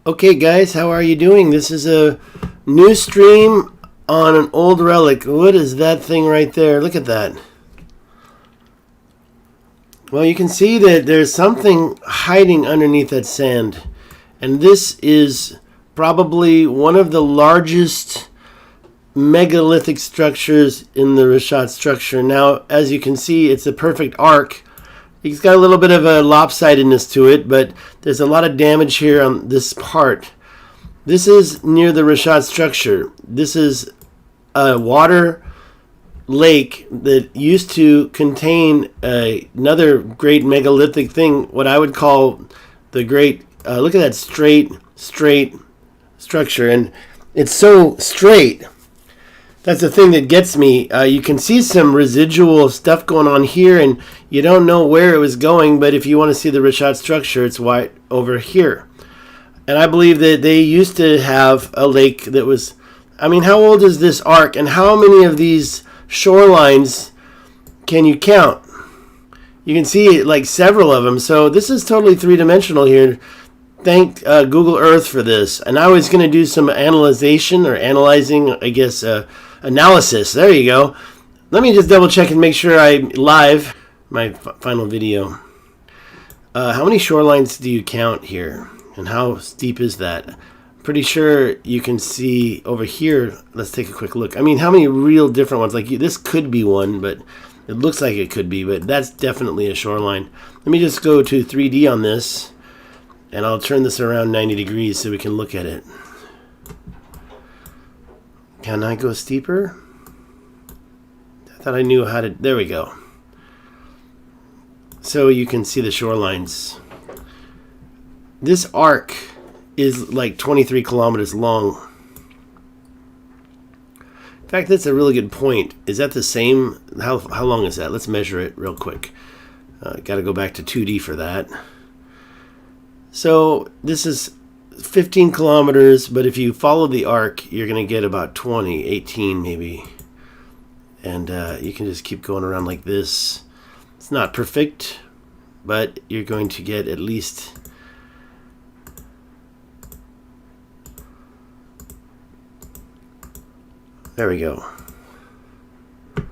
Okay guys, how are you doing? This is a new stream on an old relic. What is that thing right there? Look at that. Well, you can see that there's something hiding underneath that sand. And this is probably one of the largest megalithic structures in the Richat structure. Now, as you can see, it's a perfect arc. It's got a little bit of a lopsidedness to it, but there's a lot of damage here on this part. This is near the Richat structure. This is a water lake that used to contain another great megalithic thing, what I would call the great, look at that straight structure. And it's so straight. That's the thing that gets me. You can see some residual stuff going on here, and you don't know where it was going, but if you want to see the Richat structure, it's right over here. And I believe that they used to have a lake that was, I mean, how old is this arc, and how many of these shorelines can you count? You can see like several of them, so this is totally three-dimensional here. Thank Google Earth for this. And I was going to do some analyzing, I guess, analysis. There you go. Let me just double check and make sure I'm live. My final video. How many shorelines do you count here? And how steep is that? Pretty sure you can see over here. Let's take a quick look. I mean, how many real different ones? Like this could be one, but it looks like it could be, but that's definitely a shoreline. Let me just go to 3D on this, and I'll turn this around 90 degrees so we can look at it. Can I go steeper? I thought I knew how to. There we go. So you can see the shorelines. This arc is like 23 kilometers long. In fact, that's a really good point. Is that the same? How long is that? Let's measure it real quick. Got to go back to 2D for that. So this is 15 kilometers, but if you follow the arc, you're going to get about 20, 18 maybe. And you can just keep going around like this. It's not perfect, but you're going to get at least... There we go. All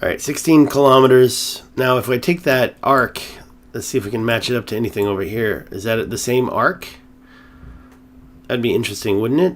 right, 16 kilometers. Now, if I take that arc, let's see if we can match it up to anything over here. Is that the same arc? That'd be interesting, wouldn't it?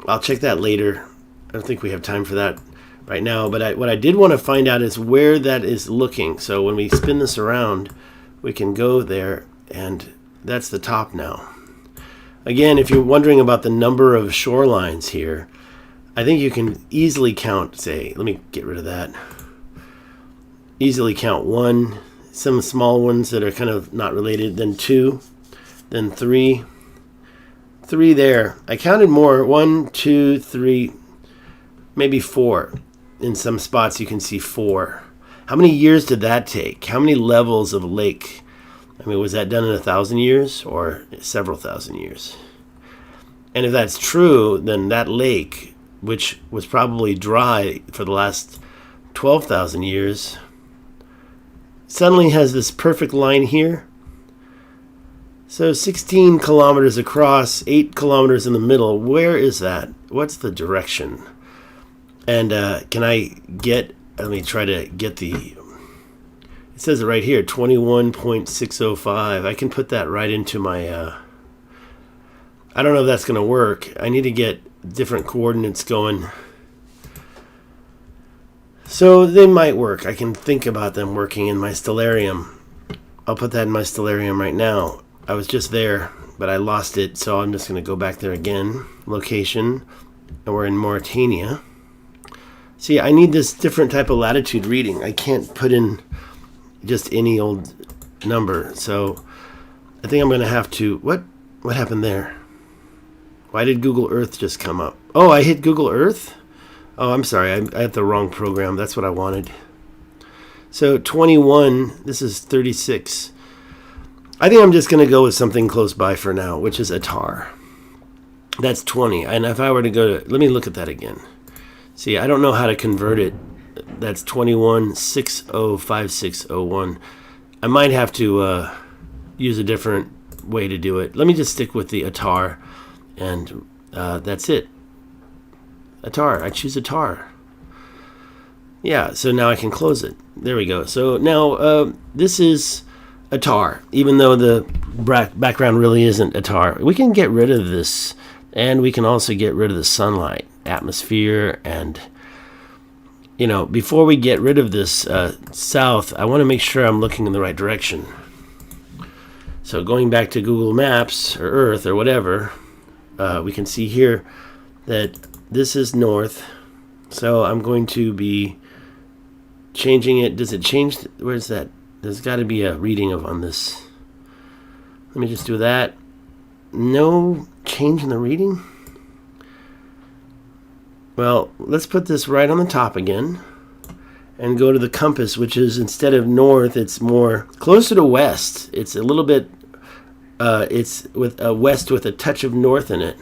I'll check that later. I don't think we have time for that right now, but what I did want to find out is where that is looking. So when we spin this around, we can go there, and that's the top now. Again, if you're wondering about the number of shorelines here, I think you can easily count, say, let me get rid of that. Easily count 1, some small ones that are kind of not related, then 2, then 3. 3 there. I counted more. 1, 2, 3, maybe 4. In some spots you can see 4. How many years did that take? How many levels of lake? I mean, was that done in 1,000 years or several thousand years? And if that's true, then that lake, which was probably dry for the last 12,000 years, suddenly has this perfect line here. So 16 kilometers across, 8 kilometers in the middle. Where is that? What's the direction? And can I get, let me try to get the, it says it right here, 21.605. I can put that right into my, I don't know if that's going to work. I need to get different coordinates going. So they might work. I can think about them working in my stellarium. I'll put that in my stellarium right now. I was just there, but I lost it, so I'm just going to go back there again. Location, and we're in Mauritania. See, I need this different type of latitude reading. I can't put in just any old number, so I think I'm going to have to... What happened there? Why did Google Earth just come up? Oh, I hit Google Earth? Oh, I'm sorry. I had the wrong program. That's what I wanted. So 21, this is 36. I think I'm just going to go with something close by for now, which is Atar. That's 20. And if I were to go to... Let me look at that again. See, I don't know how to convert it. That's 21605601. I might have to use a different way to do it. Let me just stick with the Atar, and that's it. Atar. I choose Atar. Yeah, so now I can close it. There we go. So now this is Atar, even though the background really isn't Atar. We can get rid of this, and we can also get rid of the sunlight, atmosphere, and before we get rid of this south, I want to make sure I'm looking in the right direction. So going back to Google Maps or Earth or whatever, we can see here that this is north. So I'm going to be changing it. Does it change? Where's that? There's got to be a reading on this. Let me just do that. No change in the reading? Well, let's put this right on the top again and go to the compass, which is, instead of north, it's more closer to west. It's a little bit, it's with a west with a touch of north in it.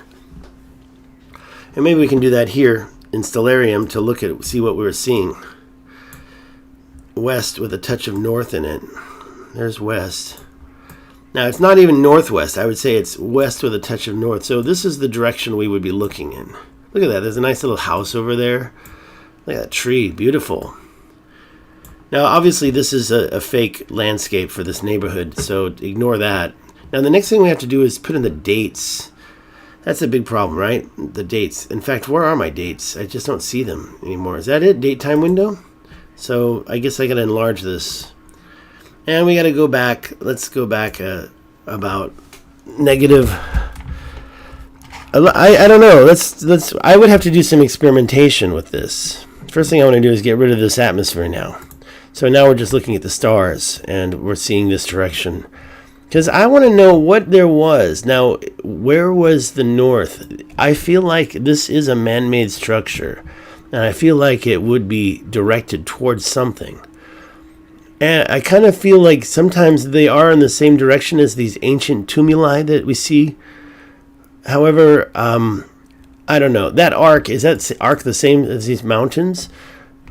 And maybe we can do that here in Stellarium to look at, see what we were seeing. West with a touch of north in it. There's west. Now, it's not even northwest. I would say it's west with a touch of north. So this is the direction we would be looking in. Look at that. There's a nice little house over there. Look at that tree. Beautiful. Now, obviously, this is a fake landscape for this neighborhood, so ignore that. Now, the next thing we have to do is put in the dates. That's a big problem, right? The dates. In fact, where are my dates? I just don't see them anymore. Is that it? Date time window? So I guess I got to enlarge this. And we got to go back. Let's go back about negative... I don't know. Let's. I would have to do some experimentation with this. First thing I want to do is get rid of this atmosphere now. So now we're just looking at the stars, and we're seeing this direction. Because I want to know what there was. Now, where was the north? I feel like this is a man-made structure, and I feel like it would be directed towards something. And I kind of feel like sometimes they are in the same direction as these ancient tumuli that we see. However, I don't know. That arc, is that arc the same as these mountains?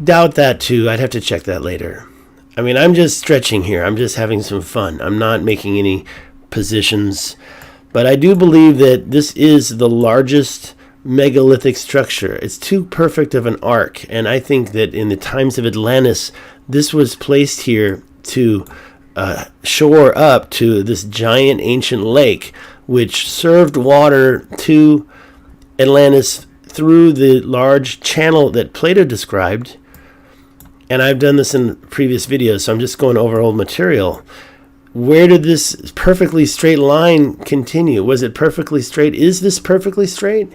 Doubt that too. I'd have to check that later. I mean, I'm just stretching here. I'm just having some fun. I'm not making any positions. But I do believe that this is the largest megalithic structure. It's too perfect of an arc. And I think that in the times of Atlantis, this was placed here to shore up to this giant ancient lake, which served water to Atlantis through the large channel that Plato described. And I've done this in previous videos, so I'm just going over old material. Where did this perfectly straight line continue? Was it perfectly straight? Is this perfectly straight?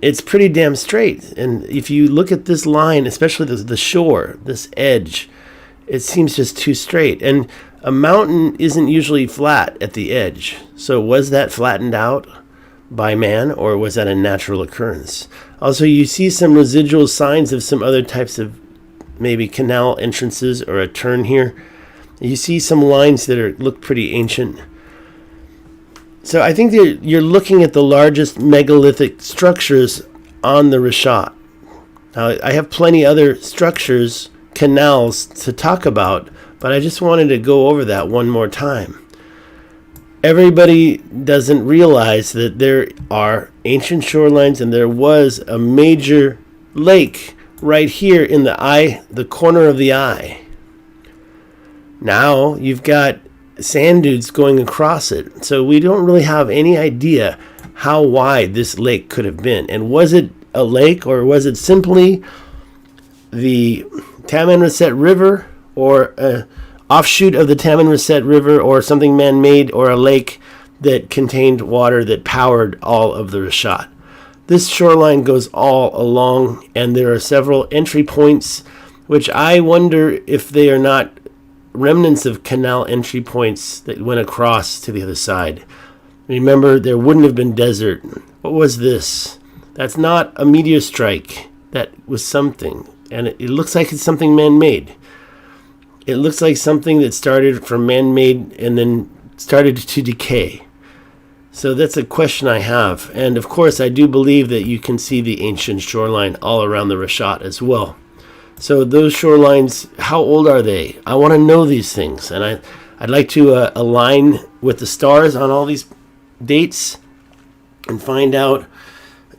It's pretty damn straight. And if you look at this line, especially the shore, this edge, it seems just too straight. And a mountain isn't usually flat at the edge. So was that flattened out by man, or was that a natural occurrence? Also, you see some residual signs of some other types of maybe canal entrances or a turn here. You see some lines that look pretty ancient. So I think that you're looking at the largest megalithic structures on the Richat. Now, I have plenty other structures, canals to talk about, but I just wanted to go over that one more time. Everybody doesn't realize that there are ancient shorelines, and there was a major lake right here in the corner of the eye. Now you've got sand dunes going across it, so we don't really have any idea how wide this lake could have been. And was it a lake, or was it simply the Tamanrasset River, or an offshoot of the Tamanrasset River, or something man-made, or a lake that contained water that powered all of the Richat? This shoreline goes all along, and there are several entry points, which I wonder if they are not remnants of canal entry points that went across to the other side. Remember, there wouldn't have been desert. What was this? That's not a meteor strike. That was something, and it looks like it's something man-made. It looks like something that started from man-made and then started to decay. So that's a question I have. And of course, I do believe that you can see the ancient shoreline all around the Richat as well. So those shorelines, how old are they? I want to know these things. And I I'd like to align with the stars on all these dates and find out,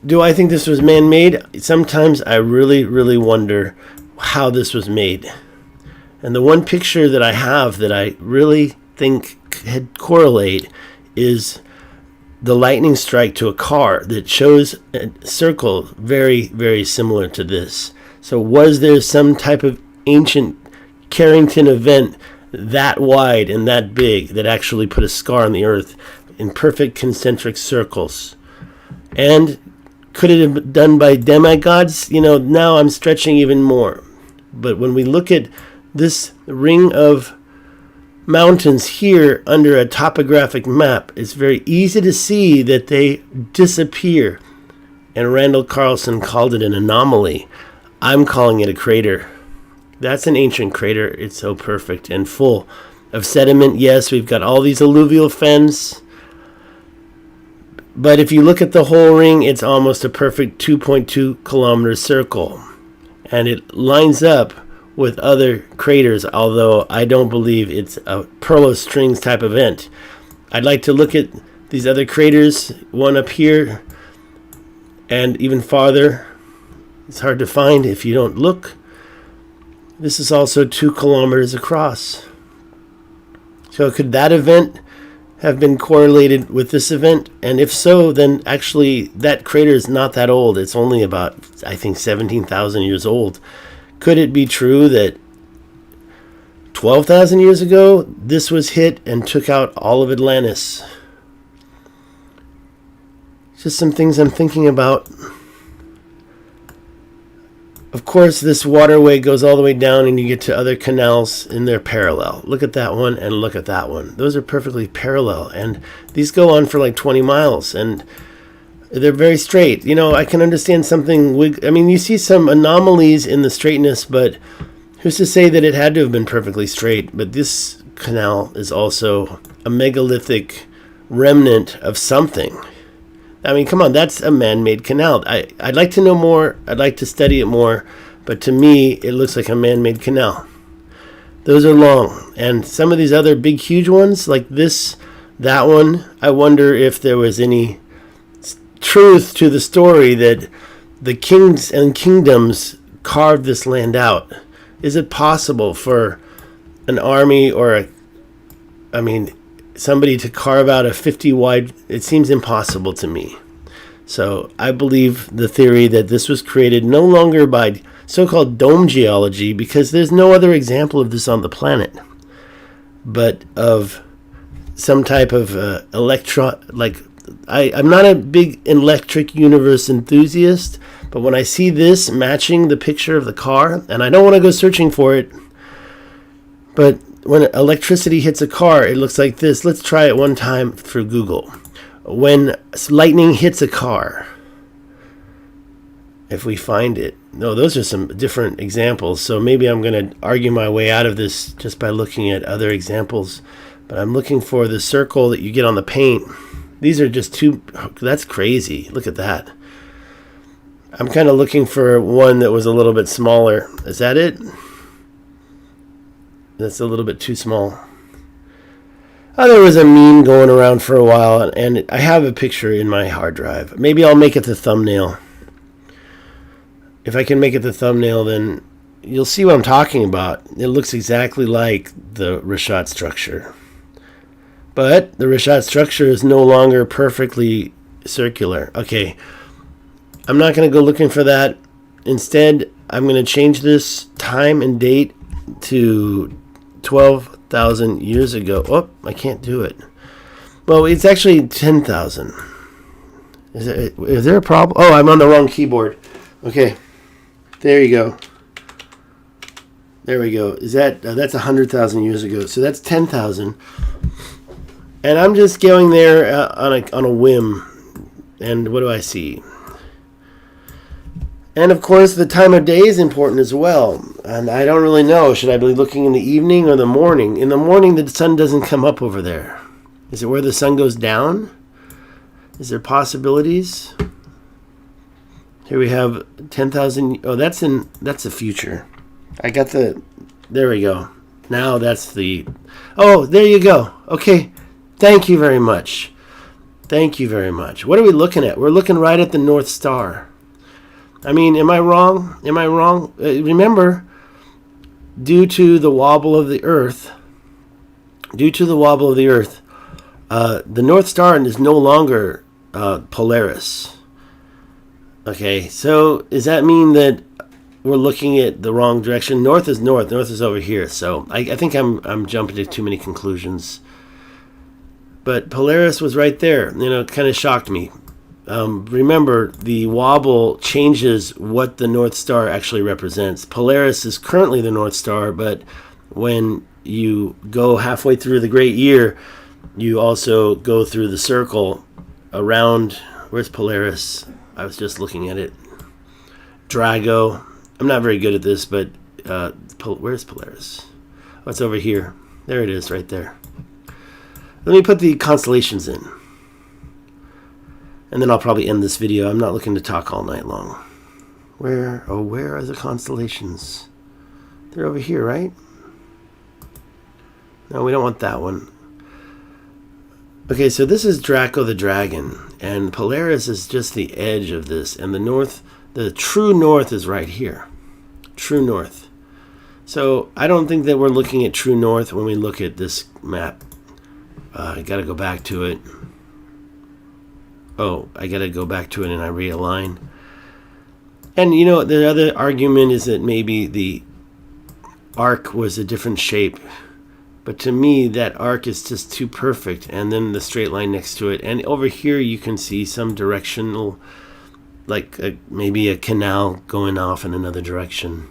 do I think this was man-made? Sometimes I really wonder how this was made. And the one picture that I have that I really think could correlate is the lightning strike to a car that shows a circle very similar to this. So was there some type of ancient Carrington event that wide and that big that actually put a scar on the earth in perfect concentric circles? And could it have been done by demigods? Now I'm stretching even more. But when we look at this ring of mountains here under a topographic map, it's very easy to see that they disappear. And Randall Carlson called it an anomaly. I'm calling it a crater. That's an ancient crater. It's so perfect and full of sediment. Yes, we've got all these alluvial fens. But if you look at the whole ring, it's almost a perfect 2.2 kilometer circle. And it lines up with other craters, although I don't believe it's a pearl of strings type event. I'd like to look at these other craters, one up here and even farther. It's hard to find if you don't look. This is also 2 kilometers across. So could that event have been correlated with this event? And if so, then actually that crater is not that old. It's only about, I think, 17,000 years old. Could it be true that 12,000 years ago this was hit and took out all of Atlantis? Just some things I'm thinking about. Of course, this waterway goes all the way down and you get to other canals and they're parallel. Look at that one and look at that one. Those are perfectly parallel. And these go on for like 20 miles and they're very straight. I can understand something. You see some anomalies in the straightness, but who's to say that it had to have been perfectly straight? But this canal is also a megalithic remnant of something. Come on, that's a man-made canal. I'd like to know more. I'd like to study it more. But to me, it looks like a man-made canal. Those are long. And some of these other big, huge ones, like this, that one, I wonder if there was any truth to the story that the kings and kingdoms carved this land out. Is it possible for an army or somebody to carve out a 50 wide? It seems impossible to me. So I believe the theory that this was created no longer by so-called dome geology, because there's no other example of this on the planet, but of some type of I'm not a big electric universe enthusiast, but when I see this matching the picture of the car, and I don't want to go searching for it, but when electricity hits a car, it looks like this. Let's try it one time through Google. When lightning hits a car, if we find it. No, those are some different examples. So maybe I'm going to argue my way out of this just by looking at other examples. But I'm looking for the circle that you get on the paint. These are just two. That's crazy. Look at that. I'm kind of looking for one that was a little bit smaller. Is that it? That's a little bit too small. Oh, there was a meme going around for a while, and I have a picture in my hard drive. Maybe I'll make it the thumbnail. If I can make it the thumbnail, then you'll see what I'm talking about. It looks exactly like the Richat structure. But the Richat structure is no longer perfectly circular. Okay, I'm not going to go looking for that. Instead, I'm going to change this time and date to 12,000 years ago. Oh, I can't do it. Well, it's actually 10,000. Is there a problem? Oh, I'm on the wrong keyboard. Okay, there you go. There we go. Is that that's 100,000 years ago? So that's 10,000. And I'm just going there on a whim. And what do I see? And of course, the time of day is important as well. And I don't really know. Should I be looking in the evening or the morning? In the morning, the sun doesn't come up over there. Is it where the sun goes down? Is there possibilities? Here we have 10,000. Oh, that's the future. I got the. There we go. Now that's the... Oh, there you go. Okay. Thank you very much. Thank you very much. What are we looking at? We're looking right at the North Star. I mean, am I wrong? Am I wrong? Remember, due to the wobble of the Earth, the North Star is no longer Polaris. Okay, so does that mean that we're looking at the wrong direction? North is north. North is over here. So I think I'm jumping to too many conclusions. But Polaris was right there. You know, it kind of shocked me. Remember, the wobble changes what the North Star actually represents. Polaris is currently the North Star, but when you go halfway through the great year, you also go through the circle around... Where's Polaris? I was just looking at it. Drago. I'm not very good at this, but where's Polaris? Oh, it's over here. There it is, right there. Let me put the constellations in. And then I'll probably end this video. I'm not looking to talk all night long. Where are the constellations? They're over here, right? No, we don't want that one. Okay, so this is Draco the Dragon, and Polaris is just the edge of this, and the true north is right here. True north. So I don't think that we're looking at true north when we look at this map. I gotta go back to it. Oh, I gotta go back to it and I realign. And you know, the other argument is that maybe the arc was a different shape. But to me, that arc is just too perfect. And then the straight line next to it. And over here, you can see some directional, like maybe a canal going off in another direction.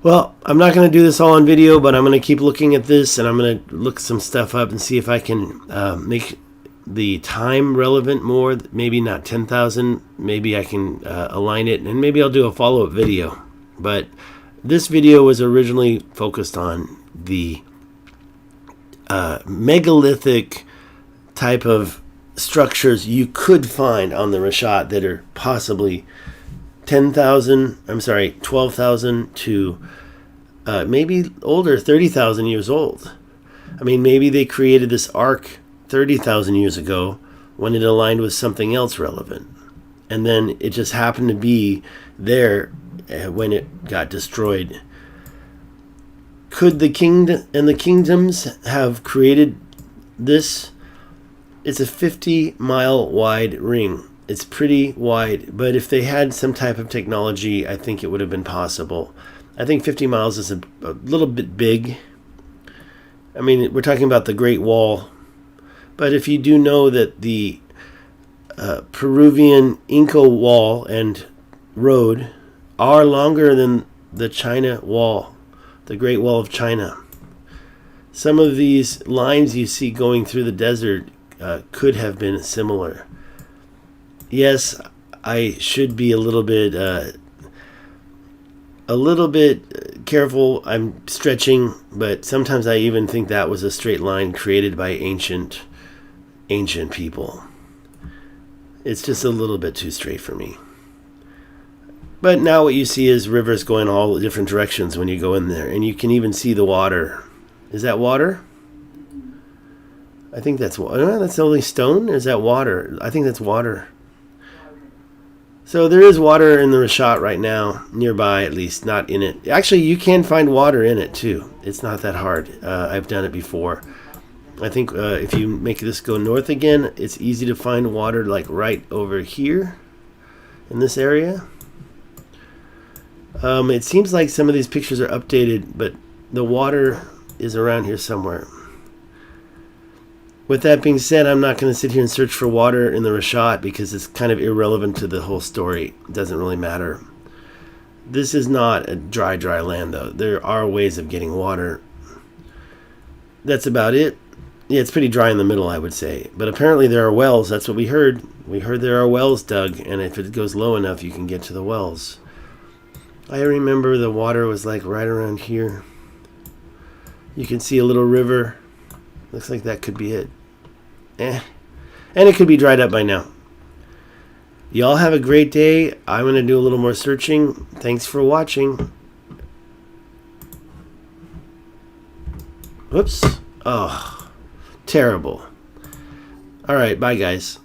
Well, I'm not going to do this all on video, but I'm going to keep looking at this. And I'm going to look some stuff up and see if I can make the time relevant more. Maybe not 10,000. Maybe I can align it. And maybe I'll do a follow-up video. But this video was originally focused on the megalithic type of structures you could find on the Richat that are possibly 12,000 to maybe older, 30,000 years old. I mean, maybe they created this arc 30,000 years ago when it aligned with something else relevant. And then it just happened to be there when it got destroyed. Could the kingdom and the kingdoms have created this? It's a 50-mile wide ring. It's pretty wide, but if they had some type of technology, I think it would have been possible. I think 50 miles is a little bit big. I mean, we're talking about the Great Wall. But if you do know that the Peruvian Inca Wall and road are longer than the China Wall, the Great Wall of China. Some of these lines you see going through the desert could have been similar. Yes, I should be a little bit careful. I'm stretching, but sometimes I even think that was a straight line created by ancient people. It's just a little bit too straight for me. But now what you see is rivers going all different directions when you go in there. And you can even see the water. Is that water? I think that's water. That's only stone? Or is that water? I think that's water. So there is water in the Richat right now. Nearby, at least. Not in it. Actually, you can find water in it, too. It's not that hard. I've done it before. I think if you make this go north again, it's easy to find water like right over here in this area. It seems like some of these pictures are updated, but the water is around here somewhere. With that being said, I'm not going to sit here and search for water in the Richat because it's kind of irrelevant to the whole story. It doesn't really matter. This is not a dry land, though. There are ways of getting water. That's about it. Yeah, it's pretty dry in the middle, I would say. But apparently there are wells. That's what we heard. We heard there are wells dug, and if it goes low enough, you can get to the wells. I remember the water was like right around here. You can see a little river. Looks like that could be it. And it could be dried up by now. Y'all have a great day. I'm going to do a little more searching. Thanks for watching. Whoops. Oh, terrible. All right, bye, guys.